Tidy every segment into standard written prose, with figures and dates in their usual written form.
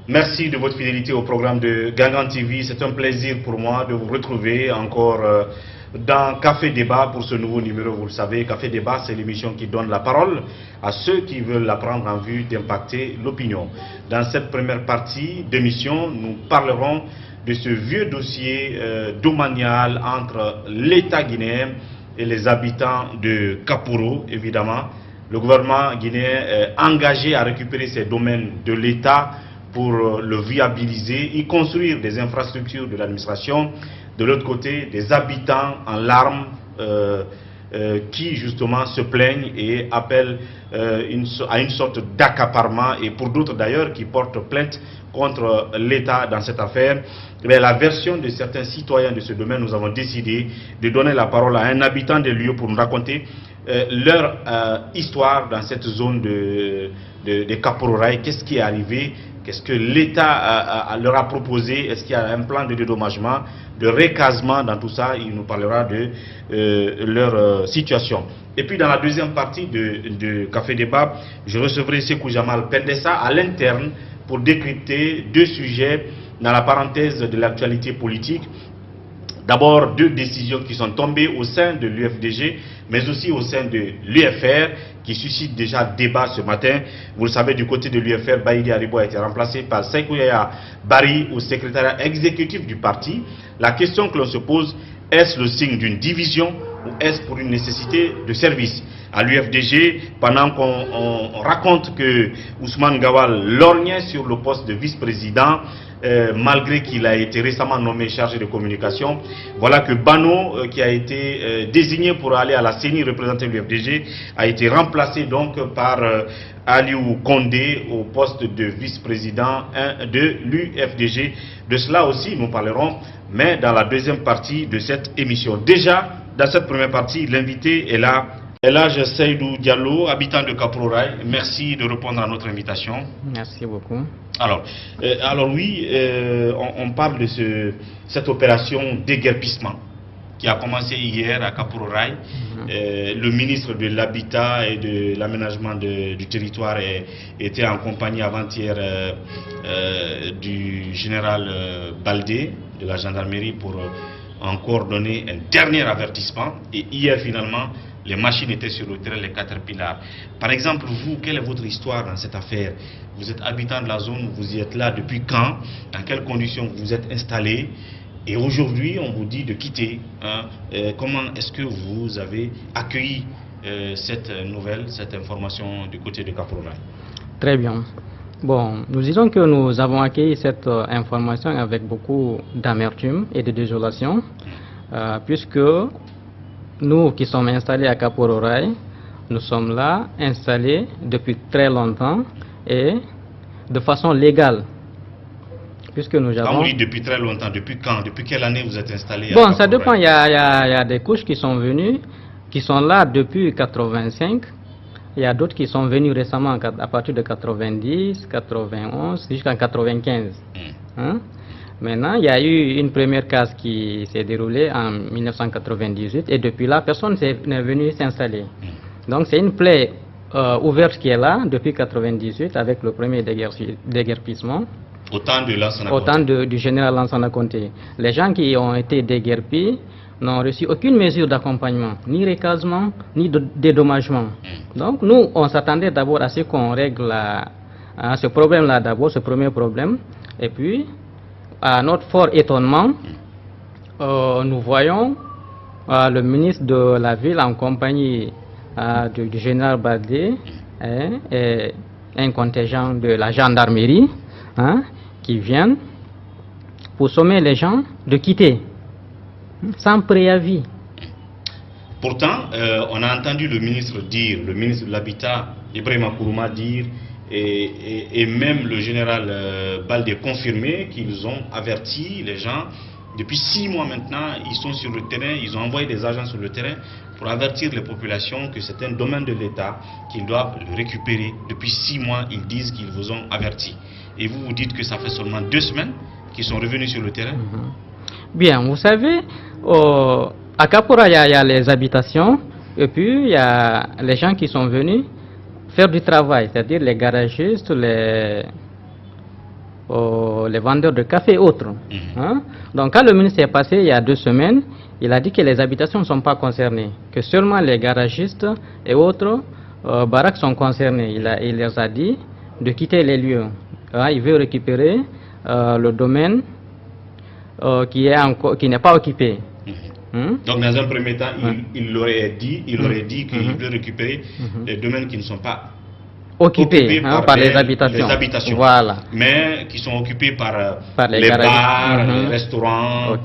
Merci de votre fidélité au programme de Gangan TV. C'est un plaisir pour moi de vous retrouver encore dans Café Débat pour ce nouveau numéro. Vous le savez, Café Débat, c'est l'émission qui donne la parole à ceux qui veulent la prendre en vue d'impacter l'opinion. Dans cette première partie d'émission, nous parlerons de ce vieux dossier domanial entre l'État guinéen et les habitants de Kaporo, évidemment. Le gouvernement guinéen est engagé à récupérer ces domaines de l'État pour le viabiliser, y construire des infrastructures de l'administration. De l'autre côté, des habitants en larmes qui justement se plaignent et appellent à une sorte d'accaparement, et pour d'autres d'ailleurs qui portent plainte contre l'État dans cette affaire. Mais la version de certains citoyens de ce domaine, nous avons décidé de donner la parole à un habitant des lieux pour nous raconter leur histoire dans cette zone de Kapororaï. Qu'est-ce qui est arrivé? Qu'est-ce que l'État leur a proposé? Est-ce qu'il y a un plan de dédommagement, de recasement dans tout ça? Il nous parlera de leur situation. Et puis dans la deuxième partie de Café Débat, je recevrai Sekou Jamal Pendessa à l'interne pour décrypter deux sujets dans la parenthèse de l'actualité politique. D'abord, deux décisions qui sont tombées au sein de l'UFDG, mais aussi au sein de l'UFR, qui suscitent déjà débat ce matin. Vous le savez, du côté de l'UFR, Baïdi Aribo a été remplacé par Sekou Yaya Bari au secrétariat exécutif du parti. La question que l'on se pose, est-ce le signe d'une division ou est-ce pour une nécessité de service? À l'UFDG, pendant qu'on raconte que Ousmane Gawal lorgnait sur le poste de vice-président, malgré qu'il a été récemment nommé chargé de communication, voilà que Bano, qui a été désigné pour aller à la CENI représenter l'UFDG, a été remplacé donc par Aliou Condé au poste de vice-président de l'UFDG. De cela aussi, nous parlerons, mais dans la deuxième partie de cette émission. Déjà, dans cette première partie, l'invité est là. Elhadj Seydou Diallo, habitant de Kapororaï, merci de répondre à notre invitation. Merci beaucoup. Alors oui, on parle de cette opération déguerpissement qui a commencé hier à Kapororaï. Le ministre de l'Habitat et de l'Aménagement du territoire était en compagnie avant-hier du général Baldé de la gendarmerie pour encore donner un dernier avertissement. Et hier finalement, les machines étaient sur le terrain, les Caterpillars. Par exemple, vous, quelle est votre histoire dans cette affaire? Vous êtes habitant de la zone, vous y êtes là depuis quand? Dans quelles conditions vous êtes installé? Et aujourd'hui, on vous dit de quitter. Comment est-ce que vous avez accueilli cette nouvelle, cette information du côté de Kapororaï? Très bien. Bon, nous disons que nous avons accueilli cette information avec beaucoup d'amertume et de désolation, puisque nous qui sommes installés à Kapororaï, nous sommes là, installés depuis très longtemps et de façon légale. Puisque nous avons... Quand vous dites depuis très longtemps, depuis quand? Depuis quelle année vous êtes installés à Bon, Kapororaï? ça dépend, il y a des couches qui sont venues, qui sont là depuis 85. Il y a d'autres qui sont venus récemment à partir de 90, 91, jusqu'en 95. Maintenant, il y a eu une première case qui s'est déroulée en 1998 et depuis là, personne n'est venu s'installer. Donc c'est une plaie ouverte qui est là depuis 1998 avec le premier déguerpissement. Au temps de Lansana Conté. Au temps du général Lansana Conté. Les gens qui ont été déguerpis n'ont reçu aucune mesure d'accompagnement, ni recasement, ni de dédommagement. Donc nous, on s'attendait d'abord à ce qu'on règle ce problème-là d'abord, ce premier problème, et puis à notre fort étonnement, nous voyons le ministre de la ville en compagnie du général Baldé et un contingent de la gendarmerie qui viennent pour sommer les gens de quitter sans préavis. Pourtant, on a entendu le ministre de l'Habitat, Ibrahima Kourouma dire, et même le général Baldé confirmer qu'ils ont averti les gens. Depuis 6 mois maintenant, ils sont sur le terrain, ils ont envoyé des agents sur le terrain pour avertir les populations que c'est un domaine de l'État, qu'ils doivent le récupérer. Depuis 6 mois, ils disent qu'ils vous ont averti. Et vous dites que ça fait seulement 2 semaines qu'ils sont revenus sur le terrain. Bien, vous savez, à Kapora, il y a les habitations, et puis il y a les gens qui sont venus faire du travail, c'est-à-dire les garagistes, les vendeurs de café et autres. Hein? Donc quand le ministre est passé il y a 2 semaines, il a dit que les habitations ne sont pas concernées, que seulement les garagistes et autres baraques sont concernés. Il leur a dit de quitter les lieux. Il veut récupérer le domaine qui n'est pas occupé. Donc dans un premier temps, il leur aurait dit qu'il veut récupérer les domaines qui ne sont pas occupés par les habitations. Voilà. Mais qui sont occupés par les garages, bars, les restaurants,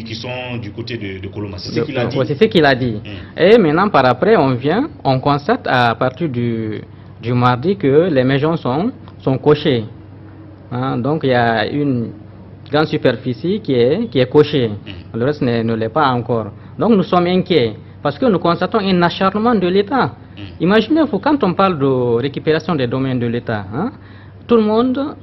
qui sont du côté de Koloma. C'est ce qu'il a dit. C'est ce qu'il a dit. Et maintenant, par après, on constate à partir du mardi que les maisons sont cochées. Hein, donc il y a une grande superficie qui est cochée. Le reste ne l'est pas encore. Donc nous sommes inquiets parce que nous constatons un acharnement de l'État. Imaginez-vous, quand on parle de récupération des domaines de l'État, hein, tout le monde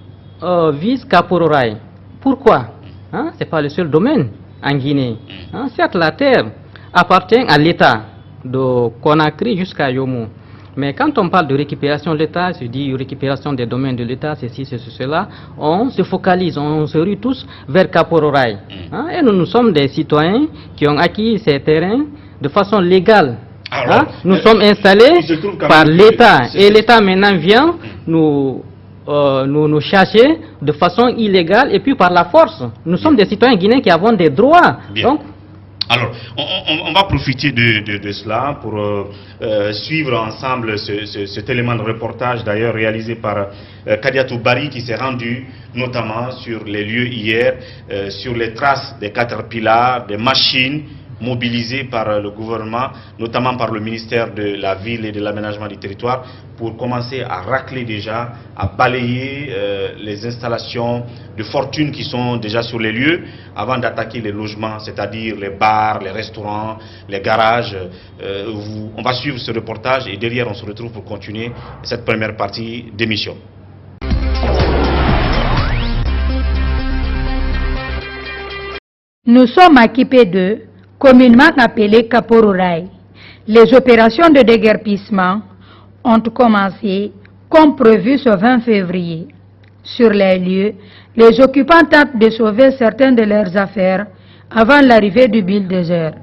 vise Kapororaï. Pourquoi? Hein, ce n'est pas le seul domaine en Guinée. Hein, certes, la terre appartient à l'État, de Conakry jusqu'à Yomo. Mais quand on parle de récupération de l'État, se dit récupération des domaines de l'État, ceci, cela, on se focalise, on se rue tous vers Kapororaï. Hein, et nous sommes des citoyens qui ont acquis ces terrains de façon légale. Alors, nous sommes installés par l'État et l'État maintenant vient nous chercher de façon illégale et puis par la force. Nous sommes des citoyens guinéens qui avons des droits. Donc, alors, on va profiter de cela pour suivre ensemble cet élément de reportage, d'ailleurs réalisé par Kadiatou Bari, qui s'est rendu notamment sur les lieux hier, sur les traces des caterpillars, des machines mobilisées par le gouvernement, notamment par le ministère de la Ville et de l'Aménagement du Territoire, pour commencer à racler déjà, à balayer les installations de fortune qui sont déjà sur les lieux, avant d'attaquer les logements, c'est-à-dire les bars, les restaurants, les garages. On va suivre ce reportage et derrière on se retrouve pour continuer cette première partie d'émission. Nous sommes à Kipé-2, communément appelé Kapororaï. Les opérations de déguerpissement ont commencé comme prévu ce 20 février. Sur les lieux, les occupants tentent de sauver certaines de leurs affaires avant l'arrivée du bulldozer.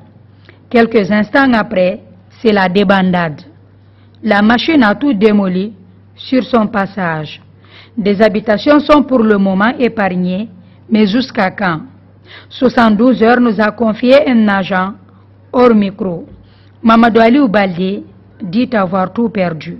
Quelques instants après, c'est la débandade. La machine a tout démoli sur son passage. Des habitations sont pour le moment épargnées, mais jusqu'à quand? 72 heures nous a confié un agent hors micro. Mamadou Ali Oubaldi dit avoir tout perdu.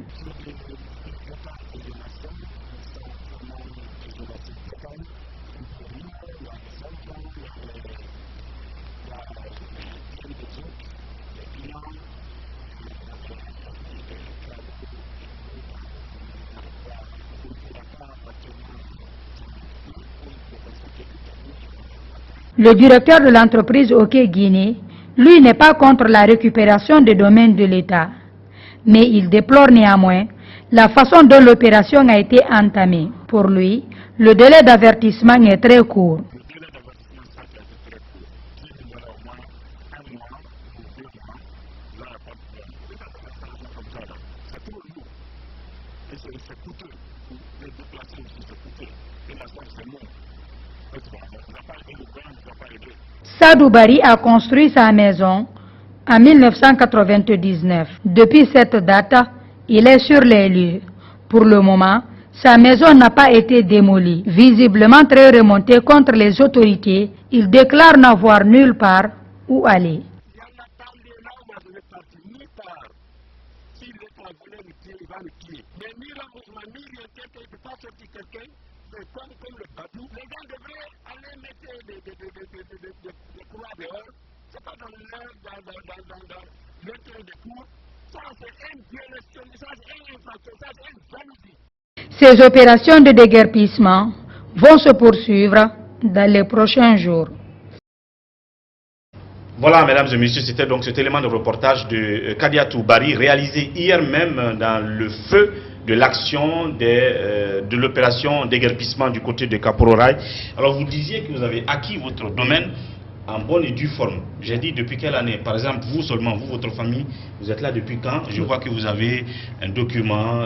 Le directeur de l'entreprise OK Guinée, lui, n'est pas contre la récupération des domaines de l'État, mais il déplore néanmoins la façon dont l'opération a été entamée. Pour lui, le délai d'avertissement est très court. Sadou Bari a construit sa maison en 1999. Depuis cette date, il est sur les lieux. Pour le moment, sa maison n'a pas été démolie. Visiblement très remonté contre les autorités, il déclare n'avoir nulle part où aller. Ces opérations de déguerpissement vont se poursuivre dans les prochains jours. Voilà, mesdames et messieurs, c'était donc cet élément de reportage de Kadiatou Bari, réalisé hier même dans le feu de l'action de l'opération déguerpissement du côté de Kapororaï. Alors vous disiez que vous avez acquis votre domaine en bonne et due forme. J'ai dit depuis quelle année? Par exemple, vous seulement, vous, votre famille, vous êtes là depuis quand? Je vois que vous avez un document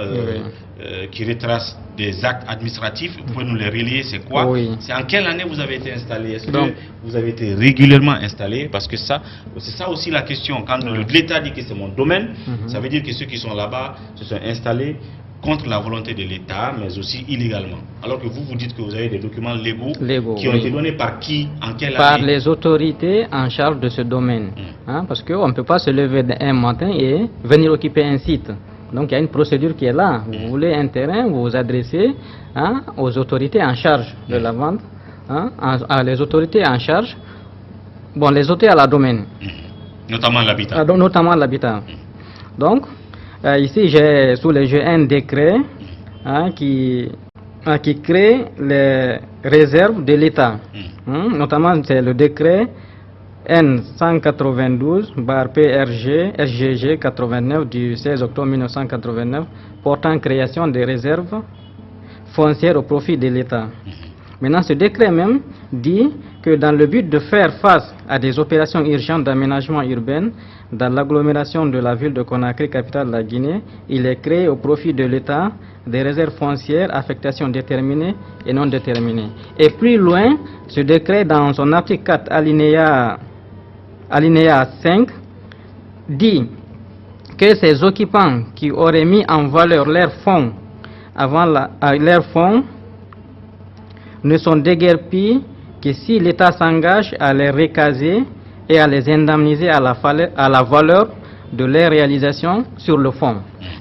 qui retrace des actes administratifs. Vous pouvez nous les relier, c'est quoi? Oui. C'est en quelle année vous avez été installé? Est-ce que vous avez été régulièrement installé? Parce que ça, c'est ça aussi la question. Quand l'État dit que c'est mon domaine, ça veut dire que ceux qui sont là-bas se sont installés contre la volonté de l'État, mais aussi illégalement. Alors que vous, vous dites que vous avez des documents légaux qui ont été donnés par qui, en quelle année? Par les autorités en charge de ce domaine. Hein, parce qu'on ne peut pas se lever un matin et venir occuper un site. Donc il y a une procédure qui est là. Vous voulez un terrain, vous vous adressez aux autorités en charge de la vente, les autorités en charge, bon, les autorités à la domaine. Notamment l'habitat. Notamment l'habitat. Donc, ici, j'ai sous les yeux un décret qui crée les réserves de l'État. Notamment, c'est le décret N192/PRG/SGG 89 du 16 octobre 1989 portant création des réserves foncières au profit de l'État. Maintenant, ce décret même dit que dans le but de faire face à des opérations urgentes d'aménagement urbain dans l'agglomération de la ville de Conakry, capitale de la Guinée, il est créé au profit de l'État des réserves foncières, affectation déterminée et non déterminée. Et plus loin, ce décret, dans son article 4, alinéa 5, dit que ces occupants qui auraient mis en valeur leurs fonds leurs fonds ne sont déguerpis que si l'État s'engage à les recaser et à les indemniser à la valeur de leurs réalisations sur le fonds.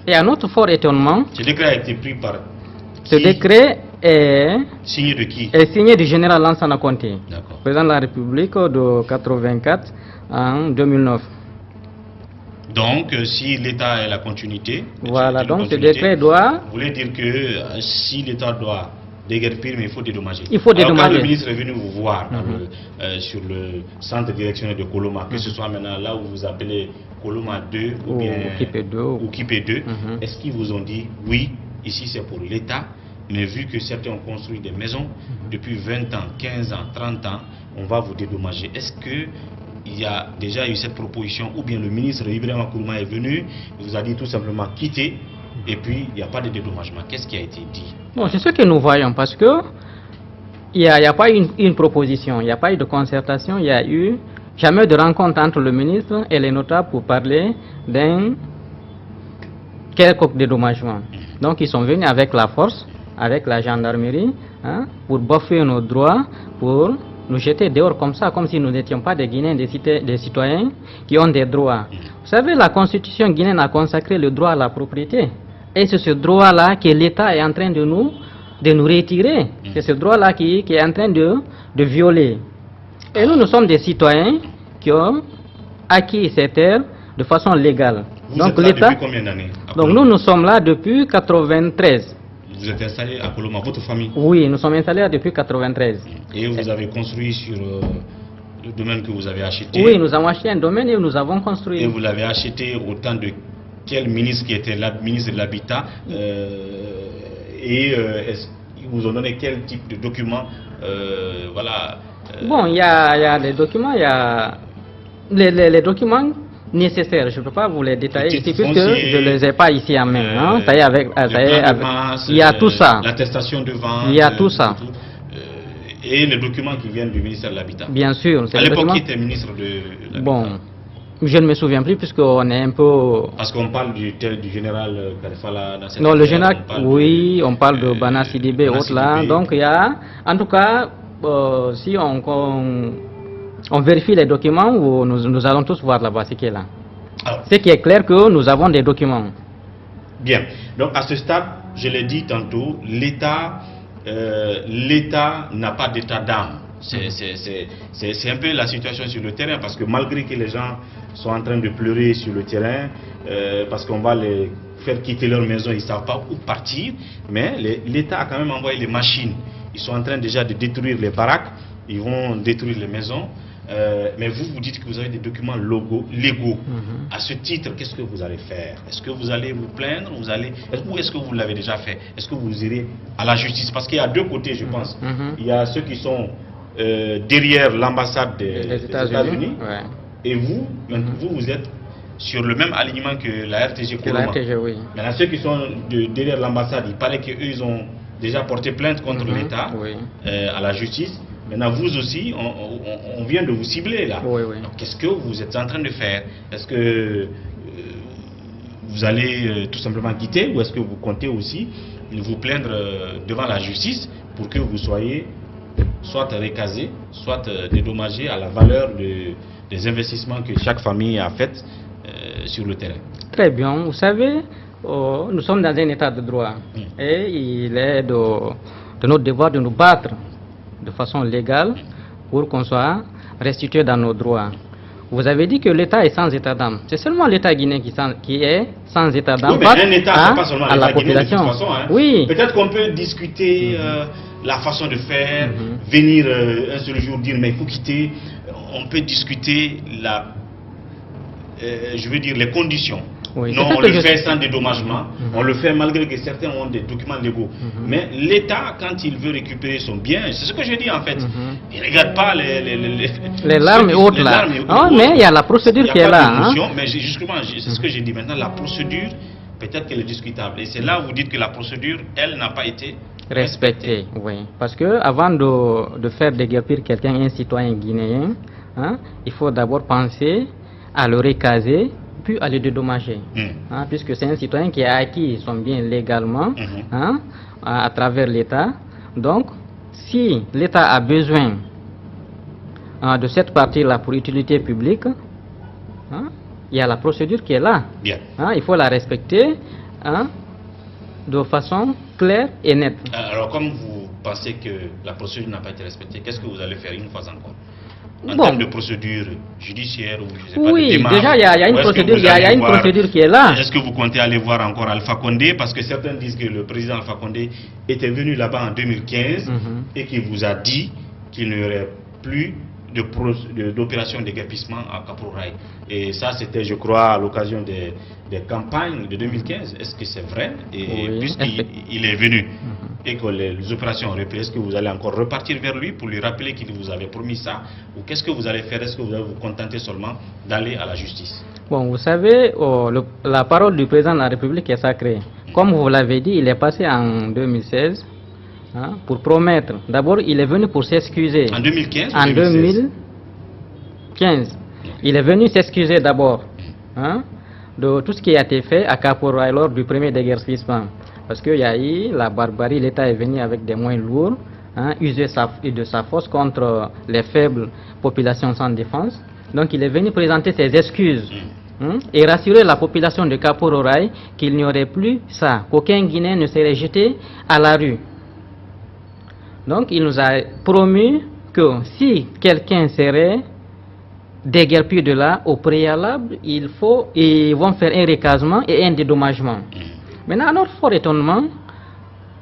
Et à notre fort étonnement, ce décret a été pris par ce décret est signé de qui? Est signé du général Lansana Conté, président de la République de 84 en 2009. Donc, si l'État est la continuité, voilà, donc ce décret doit... Vous voulez dire que si l'État doit déguerpir, mais il faut dédommager. Il faut dédommager. Alors, quand le ministre est venu vous voir sur le centre directionnel de Koloma, que ce soit maintenant là où vous appelez Koloma 2 ou bien Kipé 2, est-ce qu'ils vous ont dit, oui, ici c'est pour l'État, mais vu que certains ont construit des maisons depuis 20 ans, 15 ans, 30 ans, on va vous dédommager? Est-ce que il y a déjà eu cette proposition, ou bien le ministre Ibrahima Kourouma est venu, il vous a dit tout simplement quitter, et puis il n'y a pas de dédommagement? Qu'est-ce qui a été dit? Bon, c'est ce que nous voyons, parce que il n'y a pas eu une proposition, il n'y a pas eu de concertation, il n'y a eu jamais de rencontre entre le ministre et les notables pour parler d'un quelconque dédommagement. Donc ils sont venus avec la force, avec la gendarmerie, pour bafouer nos droits, pour nous jeter dehors comme ça, comme si nous n'étions pas des Guinéens, des citoyens qui ont des droits. Vous savez, la constitution guinéenne a consacré le droit à la propriété. Et c'est ce droit-là que l'État est en train de nous retirer. C'est ce droit-là qui est en train de violer. Et nous sommes des citoyens qui ont acquis ces terres de façon légale. Vous êtes là depuis combien d'années? Donc nous sommes là depuis 93. Vous êtes installé à Koloma, votre famille? Oui, nous sommes installés là depuis 93. Et vous avez construit sur le domaine que vous avez acheté? Oui, nous avons acheté un domaine et nous avons construit. Et vous l'avez acheté au temps de quel ministre qui était là, ministre de l'Habitat? Ils vous ont donné quel type de documents? Bon, il y a des documents, il y a les documents nécessaires. Je ne peux pas vous les détailler ici puisque je ne les ai pas ici en main. Ça y est, il y a tout ça. L'attestation de vente. Il y a tout ça. Et les documents qui viennent du ministère de l'Habitat. Bien sûr. À l'époque, qui était ministre de l'Habitat? Bon, je ne me souviens plus puisqu'on est un peu... Parce qu'on parle du général Karifala. Non, le général, oui, on parle de Bana Sidibé et autres là. Donc il y a, en tout cas, si on vérifie les documents, nous allons tous voir là-bas ce qui est là. Ce qui est clair que nous avons des documents. Bien. Donc à ce stade, je l'ai dit tantôt, l'État n'a pas d'état d'âme. C'est un peu la situation sur le terrain, parce que malgré que les gens sont en train de pleurer sur le terrain, parce qu'on va les faire quitter leur maison, ils ne savent pas où partir, mais l'État a quand même envoyé les machines. Ils sont en train déjà de détruire les baraques, ils vont détruire les maisons. Mais vous dites que vous avez des documents légaux. À ce titre, qu'est-ce que vous allez faire? Est-ce que vous allez vous plaindre? Ou est-ce que vous l'avez déjà fait? Est-ce que vous irez à la justice? Parce qu'il y a deux côtés, je pense. Il y a ceux qui sont derrière l'ambassade des États-Unis. Et vous, vous êtes sur le même alignement que la RTG Coloma. Oui. Maintenant, ceux qui sont derrière l'ambassade, il paraît qu'eux, ils ont déjà porté plainte contre l'État à la justice. Maintenant, vous aussi, on vient de vous cibler là. Qu'est-ce que vous êtes en train de faire? Est-ce que vous allez tout simplement quitter, ou est-ce que vous comptez aussi vous plaindre devant la justice pour que vous soyez soit recasé, soit dédommagé à la valeur des investissements que chaque famille a fait sur le terrain? Très bien. Vous savez, nous sommes dans un état de droit et il est de notre devoir de nous battre de façon légale pour qu'on soit restitué dans nos droits. Vous avez dit que l'État est sans état d'âme. C'est seulement l'État guinéen qui est sans état d'âme. Oui, mais un État, c'est pas seulement l'État guinéen de toute façon. Oui. Peut-être qu'on peut discuter la façon de faire, venir un seul jour dire mais il faut quitter. On peut discuter je veux dire les conditions. Non, on le fait sans dédommagement, on le fait malgré que certains ont des documents légaux. Mais l'État, quand il veut récupérer son bien, c'est ce que je dis en fait, il ne regarde pas les larmes et autres là. Mais il y a la procédure qui est là. Mais justement, c'est ce que j'ai dit maintenant, la procédure, peut-être qu'elle est discutable. Et c'est là où vous dites que la procédure, elle, n'a pas été respectée. Oui, parce que avant de faire déguerpir quelqu'un, un citoyen guinéen, il faut d'abord penser à le recaser, puis à le dédommager, puisque c'est un citoyen qui a acquis son bien légalement à travers l'État. Donc, si l'État a besoin de cette partie-là pour utilité publique, il y a la procédure qui est là. Il faut la respecter de façon claire et nette. Alors, comme vous pensez que la procédure n'a pas été respectée, qu'est-ce que vous allez faire une fois encore? En termes de procédure judiciaire ou je sais pas, de démarche, déjà il y a une procédure, une procédure qui est là. Est-ce que vous comptez aller voir encore Alpha Condé? Parce que certains disent que le président Alpha Condé était venu là-bas en 2015 et qu'il vous a dit qu'il n'y aurait plus d'opération de déguerpissement à Kapouraï. Et ça, c'était, je crois, à l'occasion des campagnes de 2015. Est-ce que c'est vrai? Et puisqu'il est venu et que les opérations ont repris, est-ce que vous allez encore repartir vers lui pour lui rappeler qu'il vous avait promis ça? Ou qu'est-ce que vous allez faire? Est-ce que vous allez vous contenter seulement d'aller à la justice? Bon, vous savez, la parole du président de la République est sacrée. Comme vous l'avez dit, il est passé en 2016 pour promettre. D'abord, il est venu pour s'excuser. En 2015? En 2015. Il est venu s'excuser d'abord de tout ce qui a été fait à Kapouraï lors du premier déguerpissement. Parce qu'il y a eu la barbarie, l'État est venu avec des moyens lourds, user de sa force contre les faibles populations sans défense. Donc il est venu présenter ses excuses et rassurer la population de Kapouraï qu'il n'y aurait plus ça, qu'aucun Guinéen ne serait jeté à la rue. Donc il nous a promis que si quelqu'un serait déguerpi de là, au préalable, ils vont faire un recasement et un dédommagement. Maintenant, à notre fort étonnement,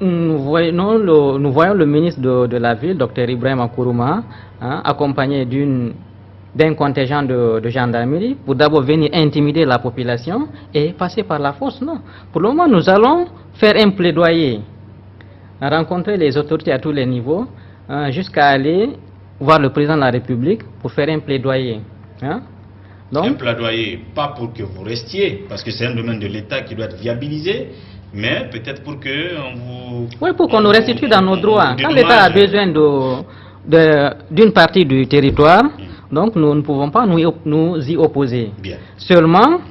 nous voyons le ministre de la ville, Dr Ibrahim Akuruma, accompagné d'un contingent de gendarmerie pour d'abord venir intimider la population et passer par la force. Non. Pour le moment, nous allons faire un plaidoyer, rencontrer les autorités à tous les niveaux, jusqu'à aller voir le président de la République pour faire un plaidoyer. Donc, un plaidoyer, pas pour que vous restiez, parce que c'est un domaine de l'État qui doit être viabilisé, mais peut-être pour que pour qu'on nous restitue dans nos droits. Quand l'État a besoin d'une partie du territoire, donc nous ne pouvons pas nous y opposer. Seulement,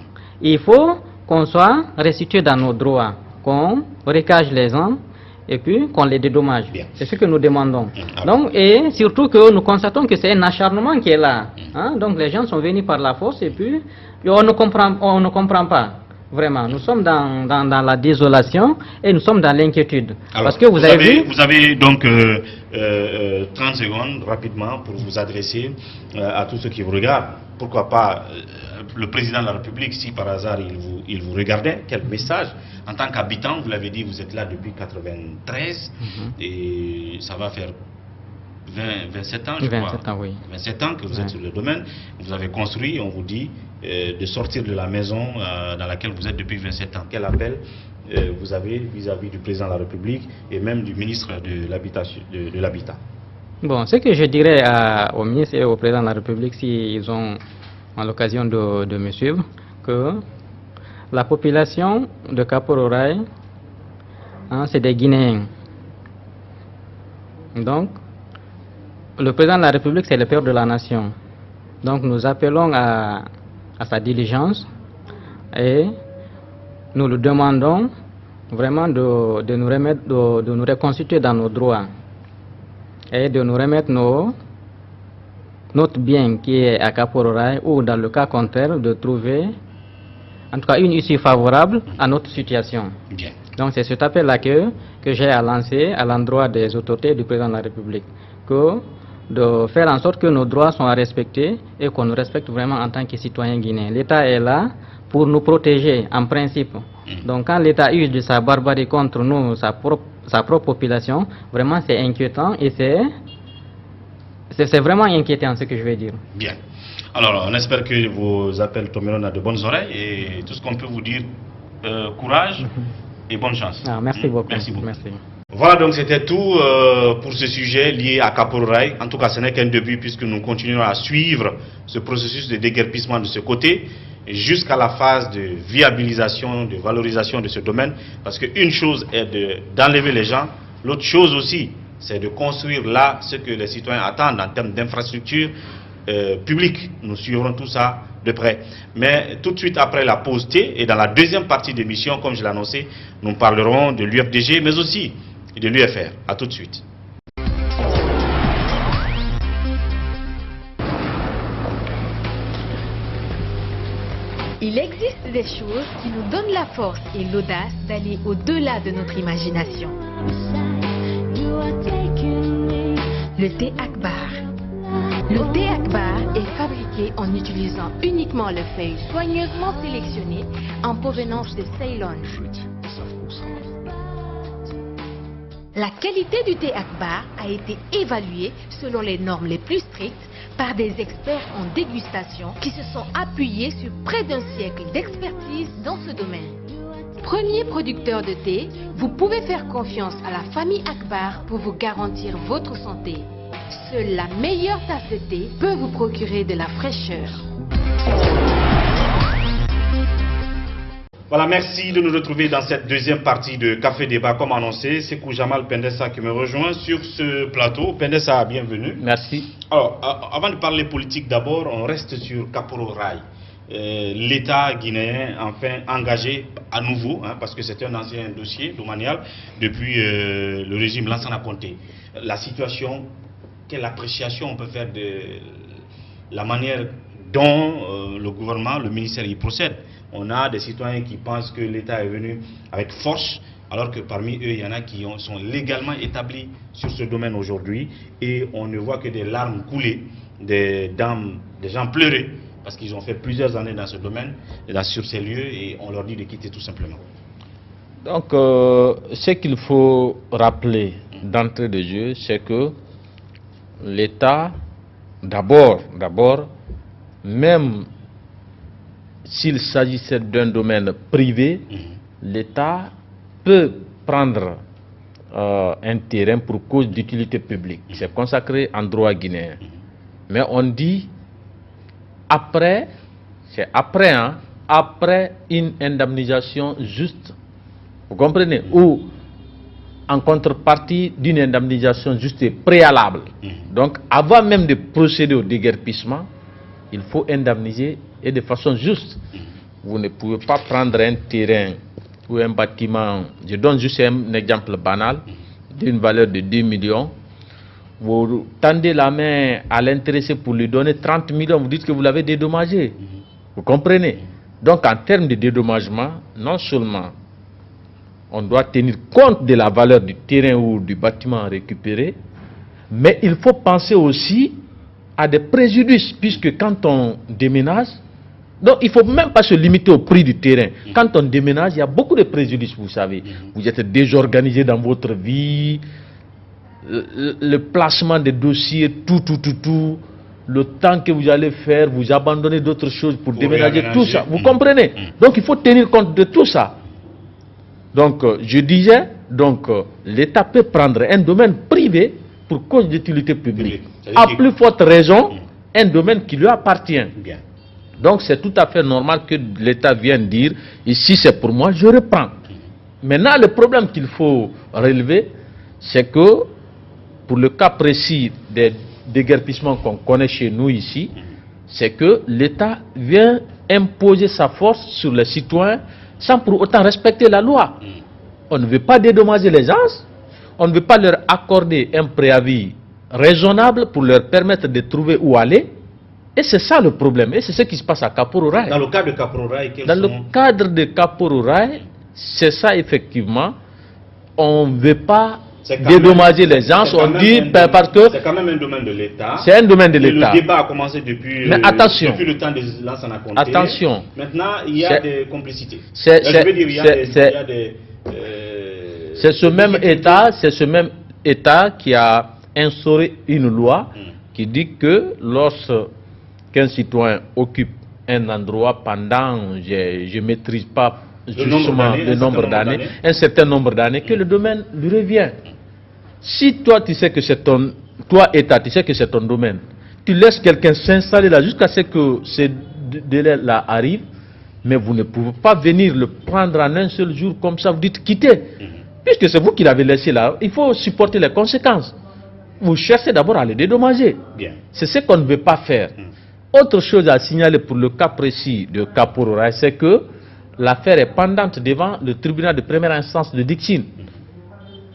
il faut qu'on soit restitué dans nos droits, qu'on recage les gens et puis qu'on les dédommage. C'est ce que nous demandons. Donc, et surtout que nous constatons que c'est un acharnement qui est là. Donc les gens sont venus par la force et puis on ne comprend pas. Vraiment, nous sommes dans la désolation et nous sommes dans l'inquiétude. Parce que vous avez donc 30 secondes rapidement pour vous adresser à tous ceux qui vous regardent. Pourquoi pas le président de la République, si par hasard il vous regardait, quel message en tant qu'habitant, vous l'avez dit, vous êtes là depuis 93 et ça va faire 27 ans, je crois. 27 ans, oui. 27 ans que vous êtes sur le domaine. Vous avez construit, on vous dit, de sortir de la maison dans laquelle vous êtes depuis 27 ans. Quel appel vous avez vis-à-vis du président de la République et même du ministre de l'Habitat? Bon, ce que je dirais au ministre et au président de la République, s'ils ont l'occasion de me suivre, que la population de Kapororaï, c'est des Guinéens. Donc, le président de la République, c'est le père de la nation. Donc, nous appelons à sa diligence et nous lui demandons vraiment de nous remettre, de nous reconstituer dans nos droits et de nous remettre notre bien qui est à Kapororaï, ou dans le cas contraire de trouver en tout cas une issue favorable à notre situation. Bien. Donc c'est cet appel-là que j'ai à lancer à l'endroit des autorités du président de la République, de faire en sorte que nos droits soient respectés et qu'on nous respecte vraiment en tant que citoyens guinéens. L'État est là pour nous protéger en principe. Donc quand l'État use de sa barbarie contre nous, sa propre population, vraiment c'est inquiétant et c'est vraiment inquiétant ce que je vais dire. Bien. Alors on espère que vos appels tomberont à de bonnes oreilles et tout ce qu'on peut vous dire, courage et bonne chance. Merci beaucoup. Merci beaucoup. Merci. Voilà, donc c'était tout pour ce sujet lié à Kapororaï. En tout cas, ce n'est qu'un début puisque nous continuerons à suivre ce processus de déguerpissement de ce côté jusqu'à la phase de viabilisation, de valorisation de ce domaine. Parce qu'une chose est d'enlever les gens, l'autre chose aussi, c'est de construire là ce que les citoyens attendent en termes d'infrastructures publiques. Nous suivrons tout ça de près. Mais tout de suite après la pause thé et dans la deuxième partie de l'émission, comme je l'ai annoncé, nous parlerons de l'UFDG mais aussi de l'UFR. A tout de suite. Il existe des choses qui nous donnent la force et l'audace d'aller au-delà de notre imagination. Le thé Akbar. Le thé Akbar est fabriqué en utilisant uniquement les feuilles soigneusement sélectionnées en provenance de Ceylon. La qualité du thé Akbar a été évaluée selon les normes les plus strictes par des experts en dégustation qui se sont appuyés sur près d'un siècle d'expertise dans ce domaine. Premier producteur de thé, vous pouvez faire confiance à la famille Akbar pour vous garantir votre santé. Seule la meilleure tasse de thé peut vous procurer de la fraîcheur. Voilà, merci de nous retrouver dans cette deuxième partie de Café Débat. Comme annoncé, c'est Jamal Pendessa qui me rejoint sur ce plateau. Pendessa, bienvenue. Merci. Alors, avant de parler politique d'abord, on reste sur Kapororaï. L'État guinéen, enfin engagé à nouveau, parce que c'est un ancien dossier domanial depuis le régime Lansana Conté. La situation, quelle appréciation on peut faire de la manière dont le gouvernement, le ministère y procède? On a des citoyens qui pensent que l'État est venu avec force, alors que parmi eux, il y en a qui sont légalement établis sur ce domaine aujourd'hui, et on ne voit que des larmes couler, des gens pleurer, parce qu'ils ont fait plusieurs années dans ce domaine, là, sur ces lieux, et on leur dit de quitter tout simplement. Donc, ce qu'il faut rappeler d'entrée de jeu, c'est que l'État, d'abord, même s'il s'agissait d'un domaine privé, l'État peut prendre un terrain pour cause d'utilité publique. C'est consacré en droit guinéen. Mais on dit après, c'est après une indemnisation juste. Vous comprenez? Ou en contrepartie d'une indemnisation juste et préalable. Donc, avant même de procéder au déguerpissement, il faut indemniser et de façon juste. Vous ne pouvez pas prendre un terrain ou un bâtiment, je donne juste un exemple banal, d'une valeur de 10 millions. Vous tendez la main à l'intéressé pour lui donner 30 millions, vous dites que vous l'avez dédommagé. Vous comprenez? Donc en termes de dédommagement, non seulement on doit tenir compte de la valeur du terrain ou du bâtiment récupéré, mais il faut penser aussi à des préjudices, puisque quand on déménage, donc il ne faut même pas se limiter au prix du terrain. Quand on déménage, il y a beaucoup de préjudices, vous savez. Vous êtes désorganisé dans votre vie, le placement des dossiers, tout, le temps que vous allez faire, vous abandonnez d'autres choses pour déménager, tout ça. Vous comprenez? Donc il faut tenir compte de tout ça. Donc je disais, l'État peut prendre un domaine privé pour cause d'utilité publique. C'est-à-dire À qu'il- plus forte raison, un domaine qui lui appartient. Bien. Donc c'est tout à fait normal que l'État vienne dire, ici c'est pour moi, je reprends. Maintenant, le problème qu'il faut relever, c'est que pour le cas précis des déguerpissements qu'on connaît chez nous ici, c'est que l'État vient imposer sa force sur les citoyens sans pour autant respecter la loi. On ne veut pas dédommager les gens, on ne veut pas leur accorder un préavis raisonnable pour leur permettre de trouver où aller. Et c'est ça le problème, et c'est ce qui se passe à Kaporouraï. Dans le cas de Kaporouraï, quels Dans sont... le cadre de Kaporouraï, c'est ça effectivement, on ne veut pas C'est quand dédommager même- les gens, c'est quand on même dit un domaine- parce que c'est quand même un domaine de l'État. c'est un domaine de Et l'État. Le débat a commencé depuis, Mais attention. depuis le temps des Lansana Conté. Attention. Maintenant, il y a C'est- des complicités. c'est- Je veux dire, il y a c'est- des... c'est- il y a des, C'est ce même État qui a instauré une loi qui dit que lorsqu'un citoyen occupe un endroit pendant, je ne maîtrise pas justement le nombre d'années, un certain nombre d'années, que le domaine lui revient. Si toi tu sais que c'est ton, toi État, tu sais que c'est ton domaine, tu laisses quelqu'un s'installer là jusqu'à ce que ce délai-là arrive, mais vous ne pouvez pas venir le prendre en un seul jour comme ça, vous dites quittez. Puisque c'est vous qui l'avez laissé là, il faut supporter les conséquences. Vous cherchez d'abord à le dédommager. Bien. C'est ce qu'on ne veut pas faire. Autre chose à signaler pour le cas précis de Kaporouraï, c'est que l'affaire est pendante devant le tribunal de première instance de Dixine.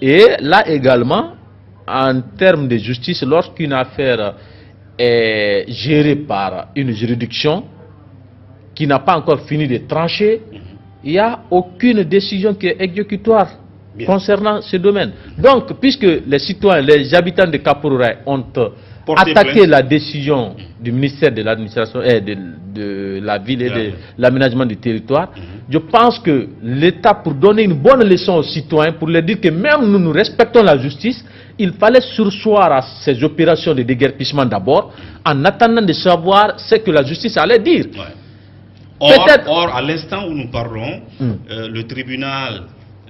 Et là également, en termes de justice, lorsqu'une affaire est gérée par une juridiction qui n'a pas encore fini de trancher, il n'y a aucune décision qui est exécutoire Bien. concernant ce domaine. Donc, puisque les citoyens, les habitants de Kaporouraï ont Porté attaqué plainte. la décision du ministère de l'administration et de la ville et de l'aménagement du territoire, je pense que l'État, pour donner une bonne leçon aux citoyens, pour leur dire que même nous respectons la justice, il fallait surseoir à ces opérations de déguerpissement d'abord, en attendant de savoir ce que la justice allait dire. Ouais. Peut-être- Or, à l'instant où nous parlons, le tribunal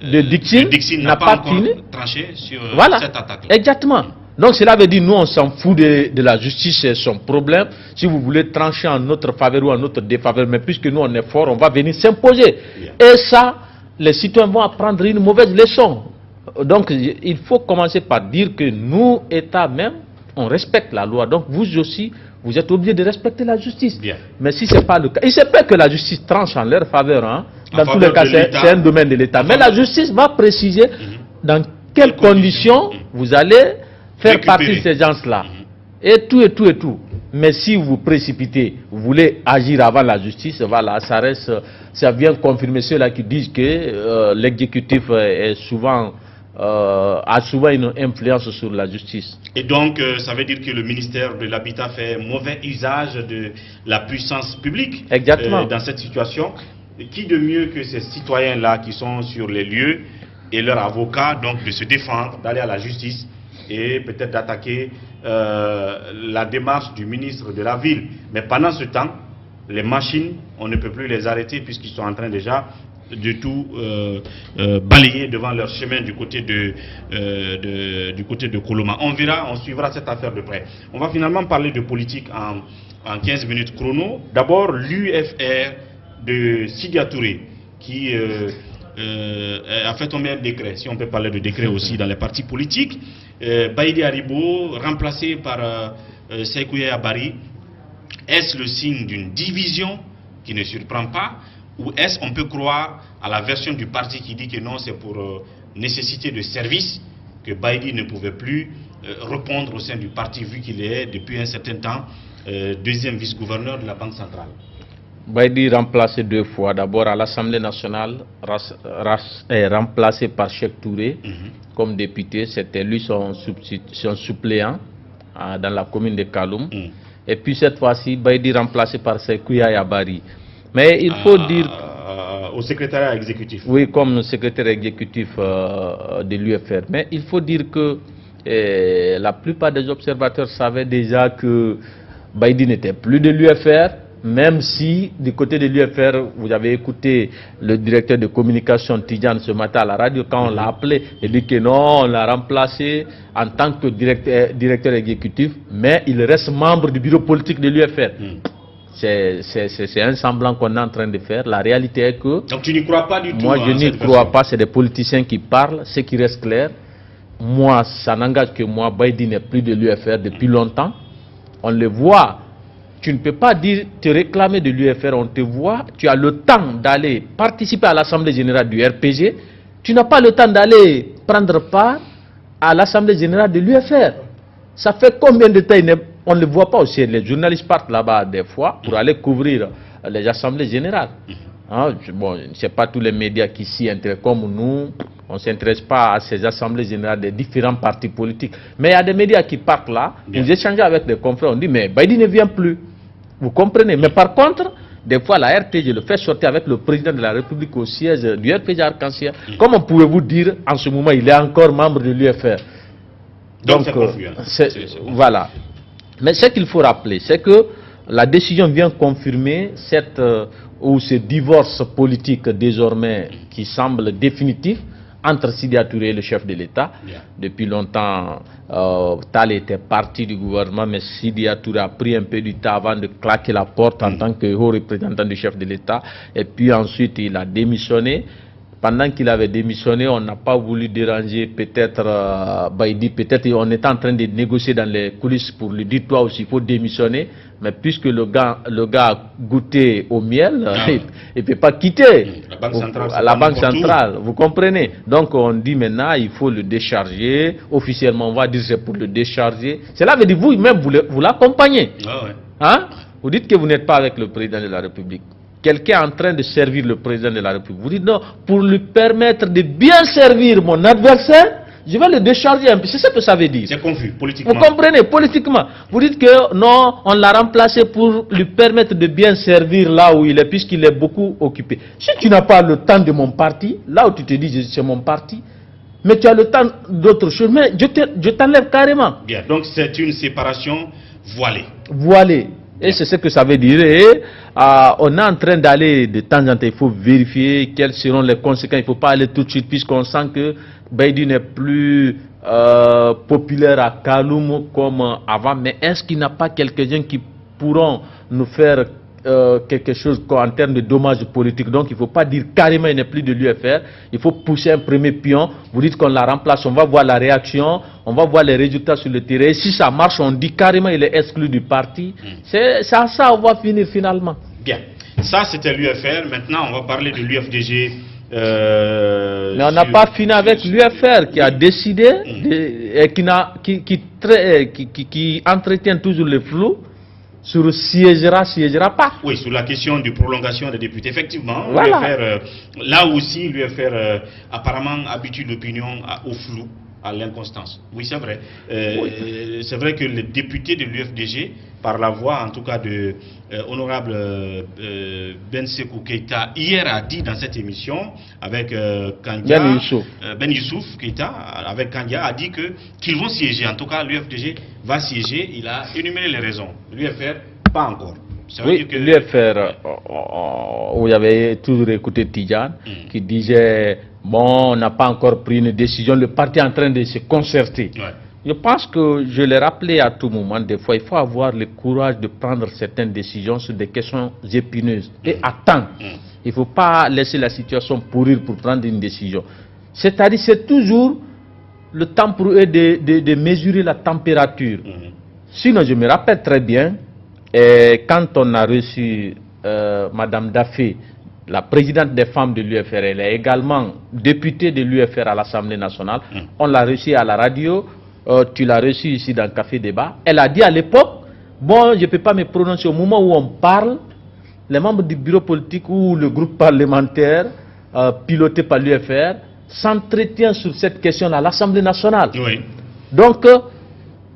De Dixine n'a pas encore fini. tranché sur Voilà, cette attaque. exactement. Donc cela veut dire nous on s'en fout de la justice, c'est son problème. Si vous voulez trancher en notre faveur ou en notre défaveur, mais puisque nous on est fort, on va venir s'imposer. Et ça, les citoyens vont apprendre une mauvaise leçon. Donc il faut commencer par dire que nous, État même, on respecte la loi. Donc vous aussi, vous êtes obligés de respecter la justice. Bien. Mais si ce n'est pas le cas, il se peut que la justice tranche en leur faveur. Hein. En Dans tous faveur les cas, de c'est l'État. un domaine de l'État. Mais la justice va préciser dans quelles conditions vous allez faire Récupérer. partie de ces gens-là. Et tout. Mais si vous précipitez, vous voulez agir avant la justice, voilà, ça reste, ça vient confirmer ceux-là qui disent que l'exécutif est souvent, a souvent une influence sur la justice. Et donc, ça veut dire que le ministère de l'Habitat fait mauvais usage de la puissance publique. Exactement. Dans cette situation. Et qui de mieux que ces citoyens-là qui sont sur les lieux et leurs avocats, donc de se défendre, d'aller à la justice et peut-être d'attaquer la démarche du ministre de la ville. Mais pendant ce temps, les machines, on ne peut plus les arrêter puisqu'ils sont en train déjà de tout balayer devant leur chemin du côté de Koloma. On verra, on suivra cette affaire de près. On va finalement parler de politique en 15 minutes chrono. D'abord, l'UFR de Sidia Touré qui a fait tomber un décret, si on peut parler de décret aussi dans les partis politiques. Baïdi Haribo, remplacé par Seykouya Abari, est-ce le signe d'une division qui ne surprend pas, ou est-ce qu'on peut croire à la version du parti qui dit que non, c'est pour nécessité de service que Baïdi ne pouvait plus répondre au sein du parti vu qu'il est depuis un certain temps deuxième vice-gouverneur de la Banque centrale? Baïdi remplacé 2 fois, d'abord à l'Assemblée nationale, remplacé par Cheikh Touré comme député, c'était lui son suppléant dans la commune de Kaloum. Et puis cette fois-ci, Baïdi remplacé par Seykouya Abari. Mais il faut dire... Au secrétariat exécutif. Oui, comme secrétaire exécutif de l'UFR. Mais il faut dire que la plupart des observateurs savaient déjà que Baïdi n'était plus de l'UFR. même si du côté de l'UFR, vous avez écouté le directeur de communication Tidjane ce matin à la radio, quand on l'a appelé, il dit que non, on l'a remplacé en tant que directeur exécutif, mais il reste membre du bureau politique de l'UFR. C'est un semblant qu'on est en train de faire. La réalité est que... Donc tu n'y crois pas du tout? Moi, je n'y crois pas. C'est des politiciens qui parlent. Ce qui reste clair, moi, ça n'engage que moi. Baïdi n'est plus de l'UFR depuis longtemps. On le voit. Tu ne peux pas te réclamer de l'UFR. On te voit. Tu as le temps d'aller participer à l'Assemblée générale du RPG. Tu n'as pas le temps d'aller prendre part à l'Assemblée générale de l'UFR. Ça fait combien de temps on ne le voit pas aussi? Les journalistes partent là-bas des fois pour aller couvrir les assemblées générales. Hein, bon, ce n'est pas tous les médias qui s'y intéressent comme nous. On ne s'intéresse pas à ces assemblées générales des différents partis politiques. Mais il y a des médias qui partent là. Nous échangeons avec des confrères. On dit, mais Baïdi ne vient plus. Vous comprenez? Mais par contre, des fois, la RTG le fait sortir avec le président de la République au siège du RPG Arc-en-Ciel. Comment pouvez-vous dire, en ce moment, il est encore membre de l'UFR? Donc c'est confus. Voilà. Mais ce qu'il faut rappeler, c'est que la décision vient confirmer ce divorce politique désormais qui semble définitif entre Sidya Touré et le chef de l'État. Depuis longtemps, Tal était parti du gouvernement, mais Sidya Touré a pris un peu du temps avant de claquer la porte en tant que haut représentant du chef de l'État. Et puis ensuite, il a démissionné. Pendant qu'il avait démissionné, on n'a pas voulu déranger peut-être Baïdi. Peut-être on était en train de négocier dans les coulisses pour lui dire, toi aussi, il faut démissionner. Mais puisque le gars a goûté au miel, il ne peut pas quitter la Banque centrale. Vous comprenez? Donc on dit maintenant, il faut le décharger. Officiellement, on va dire c'est pour le décharger. Cela veut dire vous-même, vous l'accompagnez. Hein? Vous dites que vous n'êtes pas avec le président de la République. Quelqu'un est en train de servir le président de la République. Vous dites non, pour lui permettre de bien servir mon adversaire, je vais le décharger un peu. C'est ce que ça veut dire. C'est confus, politiquement. Vous comprenez, politiquement. Vous dites que non, on l'a remplacé pour lui permettre de bien servir là où il est, puisqu'il est beaucoup occupé. Si tu n'as pas le temps de mon parti, là où tu te dis c'est mon parti, mais tu as le temps d'autres choses, mais je t'enlève carrément. Bien, donc c'est une séparation voilée. Voilée. Et c'est ce que ça veut dire. Et, on est en train d'aller de temps en temps, il faut vérifier quelles seront les conséquences. Il ne faut pas aller tout de suite puisqu'on sent que Baïdi n'est plus populaire à Kaloum comme avant. Mais est-ce qu'il n'y a pas quelques-uns qui pourront nous faire quelque chose en termes de dommages politiques? Donc il ne faut pas dire carrément il n'est plus de l'UFR. Il faut pousser un premier pion. Vous dites qu'on la remplace, on va voir la réaction, on va voir les résultats sur le terrain. Et si ça marche, on dit carrément il est exclu du parti. C'est ça, on va finir finalement. Bien. Ça c'était l'UFR. Maintenant on va parler de l'UFDG. Mais on n'a pas fini avec l'UFR qui a décidé et qui entretient toujours le flou sur siégera pas. Oui, sur la question de prolongation des députés. Effectivement, voilà. Là aussi, l'UFR apparemment habitue l'opinion au flou, à l'inconstance. Oui, c'est vrai. C'est vrai que les députés de l'UFDG, par la voix en tout cas de honorable Ben Sekou Keïta, hier a dit dans cette émission avec Kandia, Ben Youssouf Keïta, avec Kandia, a dit qu'ils vont siéger. En tout cas, l'UFDG va siéger. Il a énuméré les raisons. L'UFR, pas encore. Oui, l'UFR, vous avez toujours écouté Tidjane qui disait bon, on n'a pas encore pris une décision, le parti est en train de se concerter. Ouais. Je pense que je l'ai rappelé à tout moment, des fois, il faut avoir le courage de prendre certaines décisions sur des questions épineuses et à temps. Il ne faut pas laisser la situation pourrir pour prendre une décision. C'est-à-dire, c'est toujours le temps pour eux de mesurer la température. Sinon, je me rappelle très bien, quand on a reçu Madame Daffé, la présidente des femmes de l'UFR, elle est également députée de l'UFR à l'Assemblée nationale. On l'a reçue à la radio, tu l'as reçue ici dans le Café Débat. Elle a dit à l'époque, bon, je ne peux pas me prononcer au moment où on parle, les membres du bureau politique ou le groupe parlementaire piloté par l'UFR s'entretient sur cette question à l'Assemblée nationale. Oui. Donc,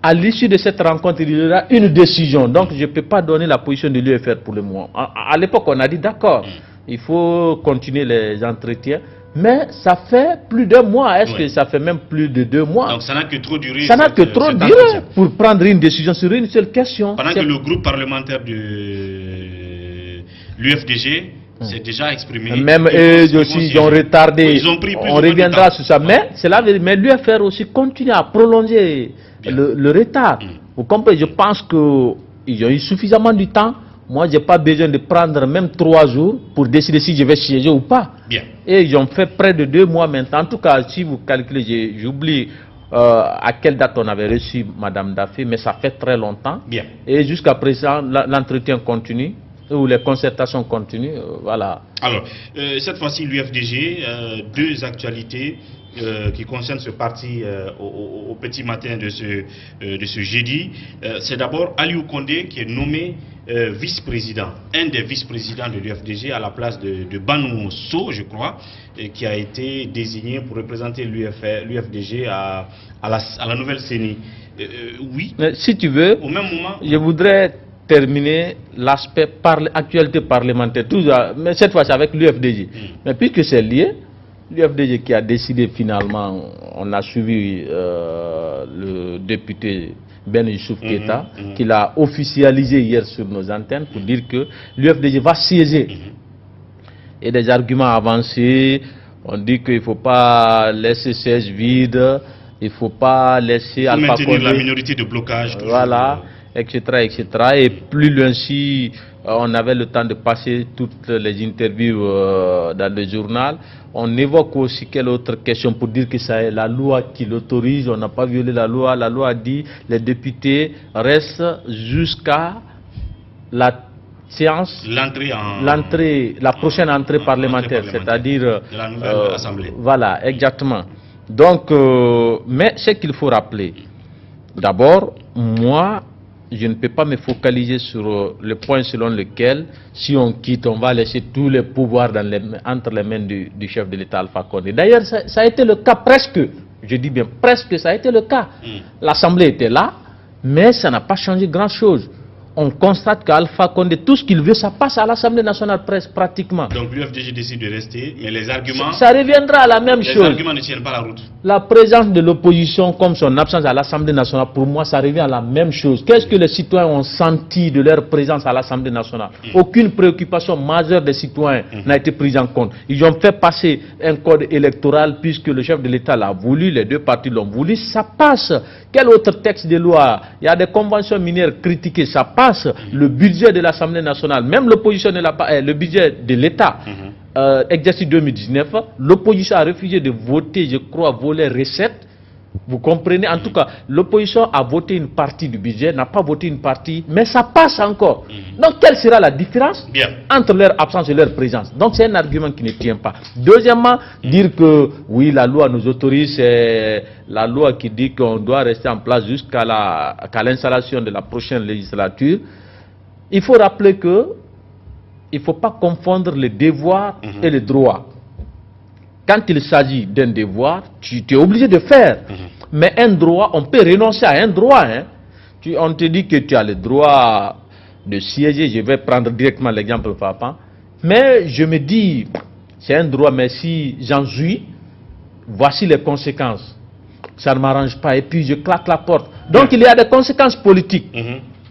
à l'issue de cette rencontre, il y aura une décision. Donc, je ne peux pas donner la position de l'UFR pour le moment. À l'époque, on a dit d'accord. Il faut continuer les entretiens. Mais ça fait plus d'un mois. Est-ce que ça fait même plus de 2 mois? Donc ça n'a que trop duré. Ça n'a que trop duré pour prendre une décision sur une seule question. Pendant que le groupe parlementaire de l'UFDG s'est déjà exprimé. Même eux aussi, ils ont retardé. Oui, ils ont pris plus on reviendra sur ça. Mais, mais l'UFR aussi continue à prolonger le retard. Vous comprenez? Je pense qu'ils ont eu suffisamment de temps. Moi, je n'ai pas besoin de prendre même 3 jours pour décider si je vais siéger ou pas. Bien. Et ils ont fait près de 2 mois maintenant. En tout cas, si vous calculez, j'oublie à quelle date on avait reçu Mme Daffé, mais ça fait très longtemps. Bien. Et jusqu'à présent, l'entretien continue, ou les concertations continuent. Voilà. Alors, cette fois-ci, l'UFDG, 2 actualités qui concernent ce parti au petit matin de ce jeudi. C'est d'abord Aliou Condé qui est nommé vice-président, un des vice-présidents de l'UFDG à la place de Banou So, je crois, qui a été désigné pour représenter l'UFDG à la nouvelle CENI. Oui. Mais si tu veux, au même moment, je voudrais terminer l'aspect actualité parlementaire, mais cette fois-ci avec l'UFDG. Mais puisque c'est lié, l'UFDG qui a décidé finalement, on a suivi le député Ben Youssouf Keita, qui l'a officialisé hier sur nos antennes pour dire que l'UFDG va siéger. Et des arguments avancés, on dit qu'il ne faut pas laisser siège vide, il ne faut pas laisser Alpha Condé maintenir la minorité de blocage. Voilà, etc., etc. Et plus loin si on avait le temps de passer toutes les interviews dans le journal, on évoque aussi quelle autre question pour dire que c'est la loi qui l'autorise, on n'a pas violé la loi. La loi dit que les députés restent jusqu'à la séance, la prochaine entrée parlementaire, c'est-à-dire de la nouvelle assemblée. Voilà, exactement. Donc, mais ce qu'il faut rappeler, d'abord, moi, je ne peux pas me focaliser sur le point selon lequel, si on quitte, on va laisser tous les pouvoirs entre les mains du chef de l'État Alpha Condé. D'ailleurs, ça a été le cas presque, je dis bien presque, ça a été le cas. L'Assemblée était là, mais ça n'a pas changé grand-chose. On constate qu'Alpha Condé, tout ce qu'il veut, ça passe à l'Assemblée nationale presque pratiquement. Donc l'UFDG décide de rester, mais les arguments... Ça reviendra à la même chose. Les arguments ne tiennent pas la route. La présence de l'opposition, comme son absence à l'Assemblée nationale, pour moi, ça revient à la même chose. Qu'est-ce que les citoyens ont senti de leur présence à l'Assemblée nationale? Aucune préoccupation majeure des citoyens n'a été prise en compte. Ils ont fait passer un code électoral puisque le chef de l'État l'a voulu, les 2 partis l'ont voulu, ça passe. Quel autre texte de loi? Il y a des conventions minières critiquées, ça passe. Le budget de l'Assemblée nationale, même l'opposition ne l'a pas, le budget de l'État, exercice 2019, l'opposition a refusé de voter, je crois, voler recettes. Vous comprenez? En tout cas, l'opposition a voté une partie du budget, n'a pas voté une partie, mais ça passe encore. Donc, quelle sera la différence entre leur absence et leur présence? Donc, c'est un argument qui ne tient pas. Deuxièmement, dire que, oui, la loi nous autorise, c'est la loi qui dit qu'on doit rester en place jusqu'à l'installation de la prochaine législature. Il faut rappeler que il ne faut pas confondre les devoirs et les droits. Quand il s'agit d'un devoir, tu es obligé de faire. Mais un droit, on peut renoncer à un droit. On te dit que tu as le droit de siéger. Je vais prendre directement l'exemple frappant. Mais je me dis, c'est un droit, mais si j'en jouis, voici les conséquences. Ça ne m'arrange pas. Et puis je claque la porte. Donc il y a des conséquences politiques.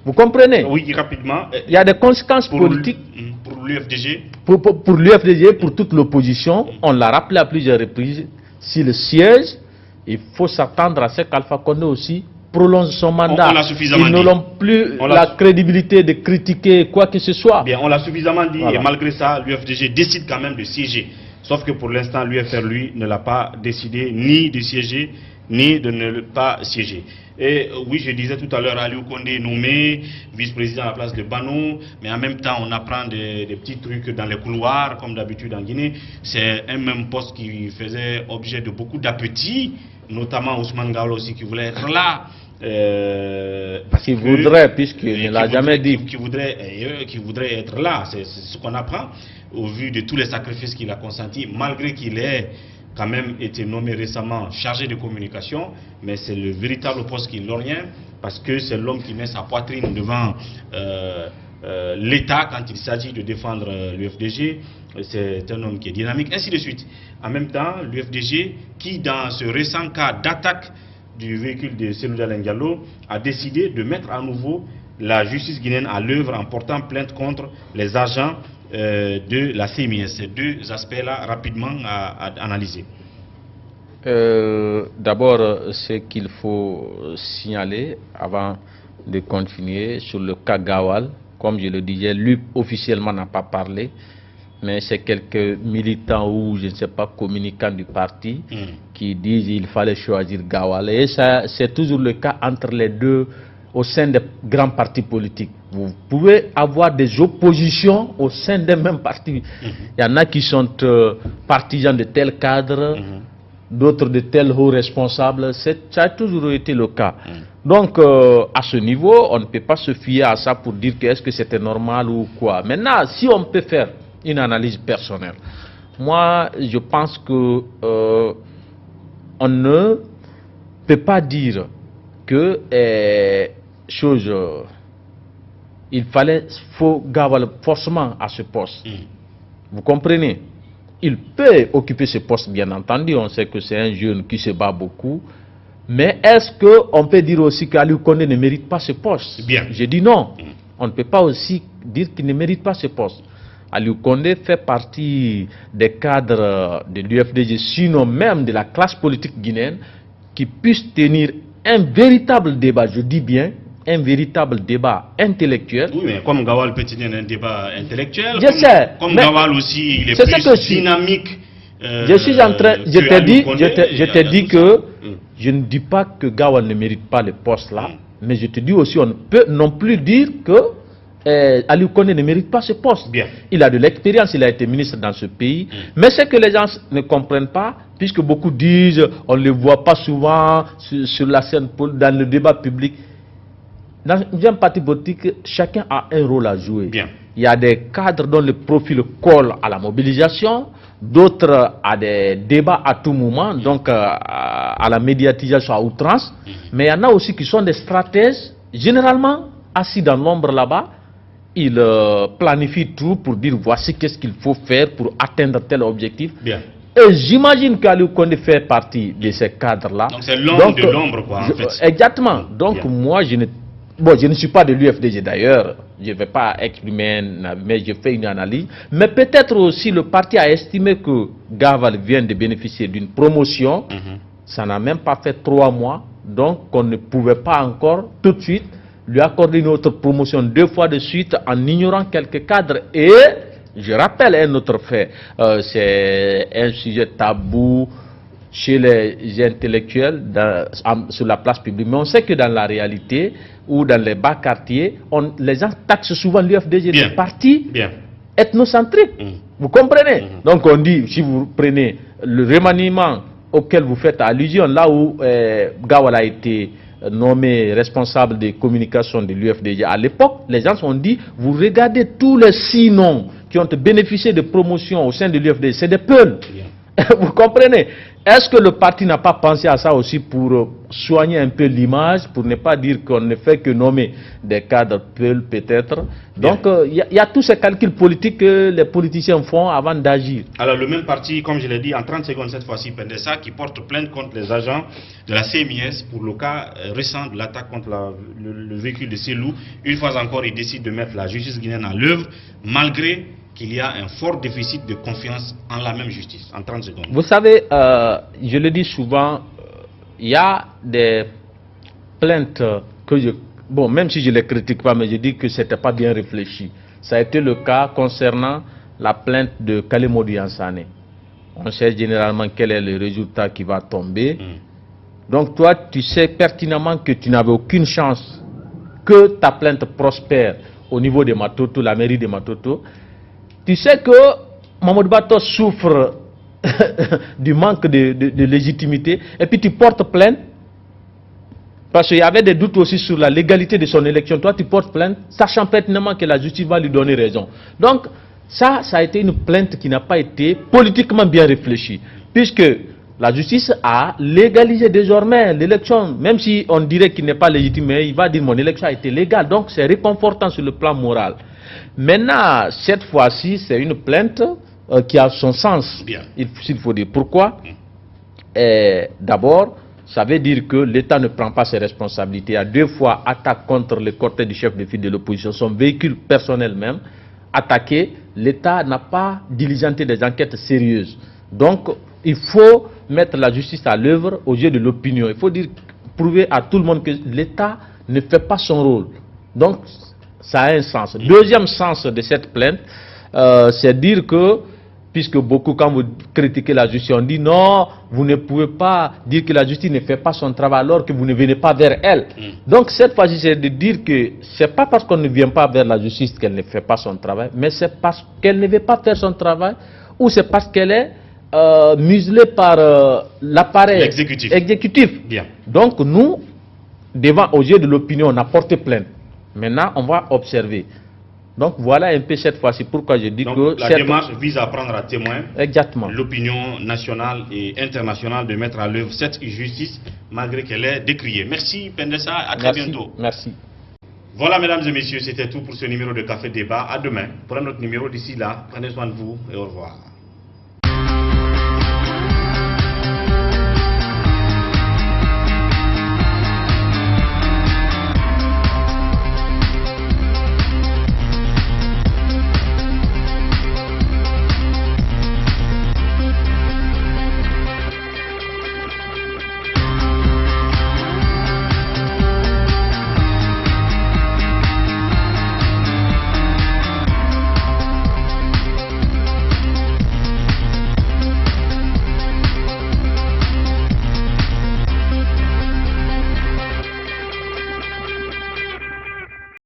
Vous comprenez? Oui, rapidement. Il y a des conséquences politiques. Pour l'UFDG? Pour l'UFDG, pour toute l'opposition, on l'a rappelé à plusieurs reprises, s'il siège, il faut s'attendre à ce qu'Alpha Condé aussi prolonge son mandat. Ils n'auront plus la crédibilité de critiquer quoi que ce soit. Bien, on l'a suffisamment dit, et malgré ça, l'UFDG décide quand même de siéger. Sauf que pour l'instant, l'UFR, lui, ne l'a pas décidé ni de siéger, ni de ne pas siéger. Et oui, je disais tout à l'heure, Aliou Condé nommé vice-président à la place de Banou, mais en même temps, on apprend des petits trucs dans les couloirs, comme d'habitude en Guinée. C'est un même poste qui faisait objet de beaucoup d'appétit, notamment Ousmane Gawlo aussi, qui voulait être là. Qui voudrait, puisqu'il ne l'a jamais dit. Qui voudrait être là, c'est ce qu'on apprend, au vu de tous les sacrifices qu'il a consentis, malgré qu'il ait quand même été nommé récemment chargé de communication, mais c'est le véritable poste qui l'oriente, parce que c'est l'homme qui met sa poitrine devant l'État quand il s'agit de défendre l'UFDG. C'est un homme qui est dynamique, ainsi de suite. En même temps, l'UFDG, qui dans ce récent cas d'attaque du véhicule de Selouda Diallo, a décidé de mettre à nouveau la justice guinéenne à l'œuvre en portant plainte contre les agents de la CMIS. Ces deux aspects-là, rapidement à analyser. D'abord, ce qu'il faut signaler avant de continuer sur le cas Gawal, comme je le disais, lui officiellement n'a pas parlé, mais c'est quelques militants ou je ne sais pas communicants du parti qui disent qu'il fallait choisir Gawal. Et ça, c'est toujours le cas entre les deux au sein des grands partis politiques. Vous pouvez avoir des oppositions au sein des mêmes partis. Il y en a qui sont partisans de tel cadre, d'autres de tel haut responsable. Ça a toujours été le cas. Donc, à ce niveau, on ne peut pas se fier à ça pour dire que est-ce que c'était normal ou quoi. Maintenant, si on peut faire une analyse personnelle, moi, je pense que on ne peut pas dire que il faut Gawal forcément à ce poste. Vous comprenez? Il peut occuper ce poste, bien entendu. On sait que c'est un jeune qui se bat beaucoup. Mais est-ce qu'on peut dire aussi qu'Aliou Condé ne mérite pas ce poste? Bien. Je dis non. On ne peut pas aussi dire qu'il ne mérite pas ce poste. Aliou Condé fait partie des cadres de l'UFDG, sinon même de la classe politique guinéenne, qui puisse tenir un véritable débat, je dis bien, un véritable débat intellectuel. Oui, mais comme Gawal peut tenir un débat intellectuel, Je comme Gawal aussi, il est plus dynamique. Je suis en train, je te dis que je ne dis pas que Gawal ne mérite pas le poste là, mais je te dis aussi on ne peut non plus dire que Aliou Condé ne mérite pas ce poste. Bien. Il a de l'expérience, il a été ministre dans ce pays, mais ce que les gens ne comprennent pas, puisque beaucoup disent on ne le voit pas souvent sur la scène, dans le débat public. Dans un parti politique, chacun a un rôle à jouer. Bien. Il y a des cadres dont le profil colle à la mobilisation, d'autres à des débats à tout moment, donc à la médiatisation à outrance. Mais il y en a aussi qui sont des stratèges, généralement assis dans l'ombre là-bas. Ils planifient tout pour dire voici qu'est-ce qu'il faut faire pour atteindre tel objectif. Bien. Et j'imagine qu'Aliou Condé fait partie de ces cadres-là. Donc c'est l'ombre de l'ombre, quoi, en fait. Exactement. Donc bien. Moi, je ne suis pas de l'UFDG d'ailleurs. Je ne vais pas exprimer mais je fais une analyse. Mais peut-être aussi le parti a estimé que Gawal vient de bénéficier d'une promotion. Ça n'a même pas fait 3 mois. Donc on ne pouvait pas encore tout de suite lui accorder une autre promotion 2 fois de suite en ignorant quelques cadres. Et je rappelle un autre fait. C'est un sujet tabou chez les intellectuels sur la place publique. Mais on sait que dans la réalité ou dans les bas quartiers, les gens taxent souvent l'UFDG des partis ethnocentriques. Vous comprenez? Donc on dit, si vous prenez le remaniement auquel vous faites allusion, là où Gawal a été nommé responsable des communications de l'UFDG à l'époque, les gens ont dit, vous regardez tous les 6 noms qui ont bénéficié de promotions au sein de l'UFDG, c'est des peuls. Vous comprenez? Est-ce que le parti n'a pas pensé à ça aussi pour soigner un peu l'image, pour ne pas dire qu'on ne fait que nommer des cadres peuls peut-être? Donc il y a tous ces calculs politiques que les politiciens font avant d'agir. Alors le même parti, comme je l'ai dit, en 30 secondes cette fois-ci, Pendessa, qui porte plainte contre les agents de la CMIS pour le cas récent de l'attaque contre le véhicule de Selou. Une fois encore, il décide de mettre la justice guinéenne à l'œuvre, malgré qu'il y a un fort déficit de confiance en la même justice, en 30 secondes. Vous savez, je le dis souvent, il y a des plaintes que bon, même si je ne les critique pas, mais je dis que ce n'était pas bien réfléchi. Ça a été le cas concernant la plainte de Kalemodou Yansane. On sait généralement quel est le résultat qui va tomber. Donc toi, tu sais pertinemment que tu n'avais aucune chance que ta plainte prospère au niveau de Matoto, la mairie de Matoto. Tu sais que Mamadou Bato souffre du manque de légitimité et puis tu portes plainte parce qu'il y avait des doutes aussi sur la légalité de son élection. Toi, tu portes plainte, sachant pertinemment que la justice va lui donner raison. Donc, ça a été une plainte qui n'a pas été politiquement bien réfléchie, puisque la justice a légalisé désormais l'élection, même si on dirait qu'il n'est pas légitime, mais il va dire mon élection a été légale. Donc, c'est réconfortant sur le plan moral. Maintenant, cette fois-ci, c'est une plainte qui a son sens. S'il faut dire pourquoi. D'abord, ça veut dire que l'État ne prend pas ses responsabilités. Il y a 2 fois attaque contre le cortège du chef de file de l'opposition, son véhicule personnel même, attaqué. L'État n'a pas diligenté des enquêtes sérieuses. Donc, il faut mettre la justice à l'œuvre aux yeux de l'opinion. Il faut prouver à tout le monde que l'État ne fait pas son rôle. Donc, ça a un sens. Deuxième sens de cette plainte, c'est dire que, puisque beaucoup, quand vous critiquez la justice, on dit non, vous ne pouvez pas dire que la justice ne fait pas son travail alors que vous ne venez pas vers elle. Donc, cette fois-ci, c'est de dire que c'est pas parce qu'on ne vient pas vers la justice qu'elle ne fait pas son travail, mais c'est parce qu'elle ne veut pas faire son travail, ou c'est parce qu'elle est muselée par l'appareil exécutif. Bien. Donc, nous, aux yeux de l'opinion, on a porté plainte. Maintenant, on va observer. Donc voilà un peu cette fois-ci pourquoi je dis que... La démarche vise à prendre à témoin l'opinion nationale et internationale de mettre à l'œuvre cette justice malgré qu'elle est décriée. Merci Pendessa, à très bientôt. Merci. Voilà mesdames et messieurs, c'était tout pour ce numéro de Café Débat. À demain pour un autre numéro. D'ici là, prenez soin de vous et au revoir.